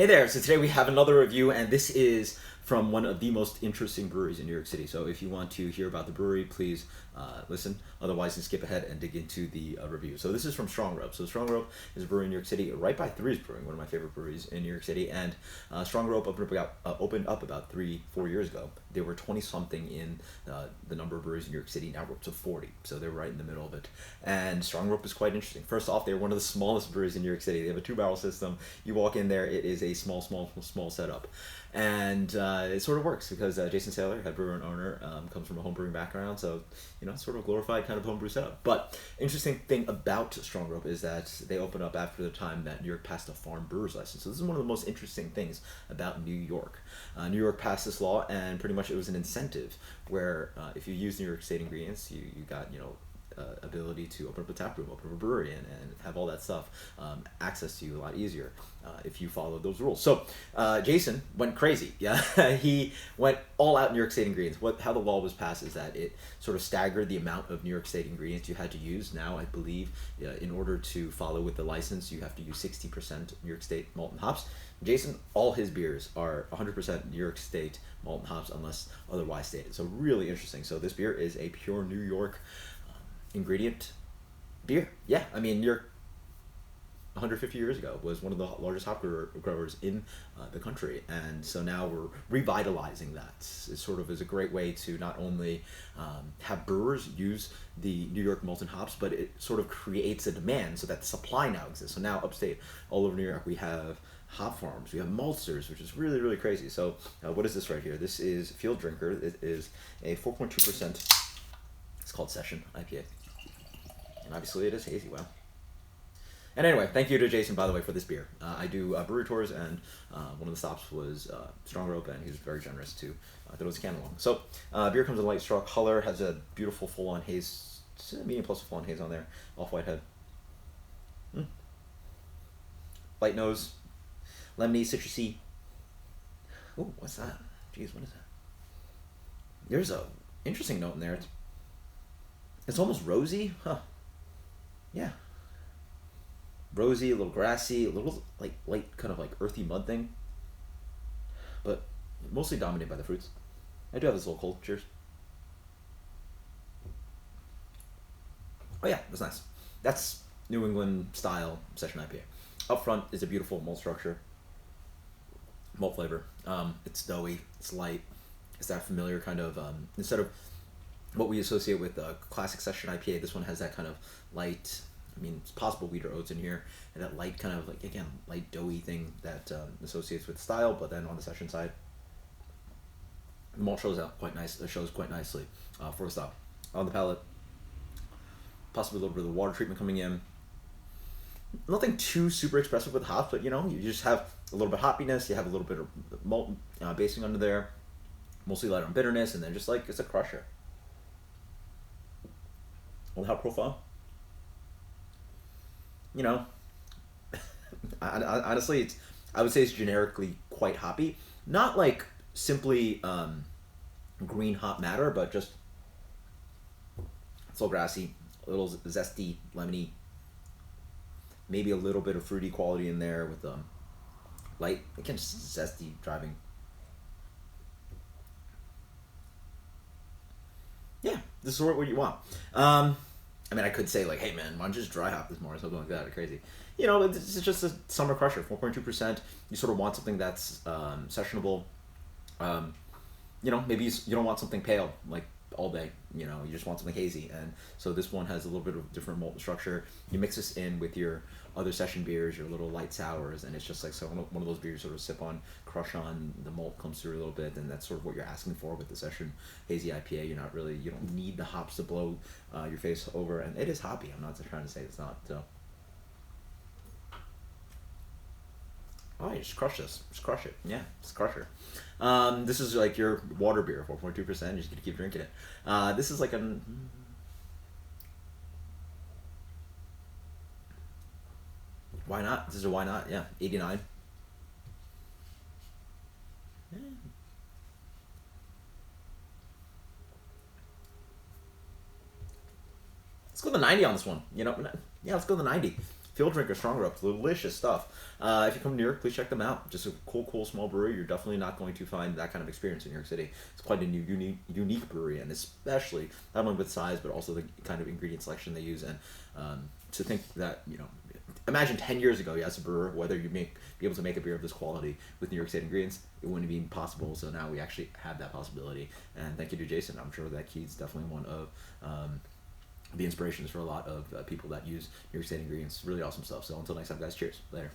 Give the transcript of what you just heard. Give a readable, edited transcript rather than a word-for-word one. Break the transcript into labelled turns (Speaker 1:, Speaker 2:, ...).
Speaker 1: Hey there, so today we have another review, and this is from one of the most interesting breweries in New York City. So if you want to hear about the brewery, please listen. Otherwise, you can skip ahead and dig into the review. So this is from Strong Rope. So Strong Rope is a brewery in New York City, right by Three's Brewing, one of my favorite breweries in New York City. And Strong Rope opened up about 3-4 years ago. They were 20-something in the number of breweries in New York City. Now we're up to 40, so they're right in the middle of it. And Strong Rope is quite interesting. First off, they're one of the smallest breweries in New York City. They have a 2-barrel system. You walk in there, it is a small setup. And it sort of works because Jason Saylor, head brewer and owner, comes from a home brewing background, so sort of glorified kind of homebrew setup. But interesting thing about Strong Rope is that they opened up after the time that New York passed a farm brewer's license. So this is one of the most interesting things about New York. New York passed this law, and pretty much it was an incentive where if you use New York State ingredients, you got ability to open up a tap room, open up a brewery, and have all that stuff access to you a lot easier if you follow those rules. So Jason went crazy. Yeah, he went all out New York State ingredients. How the law was passed is that it sort of staggered the amount of New York State ingredients you had to use. Now I believe in order to follow with the license, you have to use 60% New York State malt and hops. Jason, all his beers are 100% New York State malt and hops unless otherwise stated. So really interesting. So this beer is a pure New York ingredient beer. Yeah, I mean, New York 150 years ago was one of the largest hop growers in the country, and so now we're revitalizing that. It sort of is a great way to not only have brewers use the New York malted hops, but it sort of creates a demand so that the supply now exists. So now upstate, all over New York, we have hop farms, we have maltsters, which is really, really crazy. So what is this right here? This is Field Drinker. It is a 4.2%. It's called Session IPA. And obviously it is hazy. Wow. And anyway, thank you to Jason, by the way, for this beer. I do brewery tours, and one of the stops was Strong Rope, and he was very generous to throw his can along. So beer comes in a light straw color, has a beautiful full-on haze, medium plus a full-on haze on there, off-white head. Light nose, lemony, citrusy. Ooh, what's that? Jeez, what is that? There's a interesting note in there. It's almost rosy, huh? Yeah. Rosy, a little grassy, a little like light kind of like earthy mud thing. But mostly dominated by the fruits. I do have this little cold. Cheers. Oh yeah, that's nice. That's New England style Session IPA. Up front is a beautiful malt structure. Malt flavor. It's doughy, it's light. It's that familiar kind of instead of what we associate with classic Session IPA, this one has that kind of light, I mean, it's possible wheat or oats in here, and that light kind of, like, again, light doughy thing that associates with style, but then on the Session side, the malt shows quite nicely for a style. On the palate, possibly a little bit of the water treatment coming in. Nothing too super expressive with hops, but you just have a little bit of hoppiness, you have a little bit of malt basing under there, mostly light on bitterness, and then just like, it's a crusher. On the hop profile, honestly, I would say it's generically quite hoppy. Not like simply green hop matter, but just it's a little grassy, a little zesty, lemony, maybe a little bit of fruity quality in there with light, again, just zesty driving. Yeah, this is what you want. I mean, I could say, like, hey, man, why don't you just dry hop this more or something like that, or crazy. This is just a summer crusher, 4.2%. You sort of want something that's sessionable. Maybe you don't want something pale, like, all day. You just want something hazy. And so this one has a little bit of different malt structure. You mix this in with your other Session beers, your little light sours, and it's just like one of those beers sort of sip on, crush on, the malt comes through a little bit, and that's sort of what you're asking for with the Session hazy IPA. You don't need the hops to blow your face over, and it is hoppy. I'm not trying to say it's not. So, oh, you just crush this. Just crush it. Yeah, just crusher. This is like your water beer, 4.2%. You're just gonna keep drinking it. This is like why not? This is a why not? Yeah, 89. Yeah. Let's go to the 90 on this one. Yeah, let's go to the 90. field drinker Stronger Up, delicious stuff. If you come to New York, please check them out. Just a cool small brewery. You're definitely not going to find that kind of experience in New York City. It's quite a new, unique brewery, and especially not only with size but also the kind of ingredient selection they use. And to think that, imagine 10 years ago, as a brewer, whether you be able to make a beer of this quality with New York State ingredients, it wouldn't be possible. So now we actually have that possibility. And thank you to Jason. I'm sure that he's definitely one of the inspirations for a lot of people that use New York State ingredients. Really awesome stuff. So until next time, guys, cheers. Later.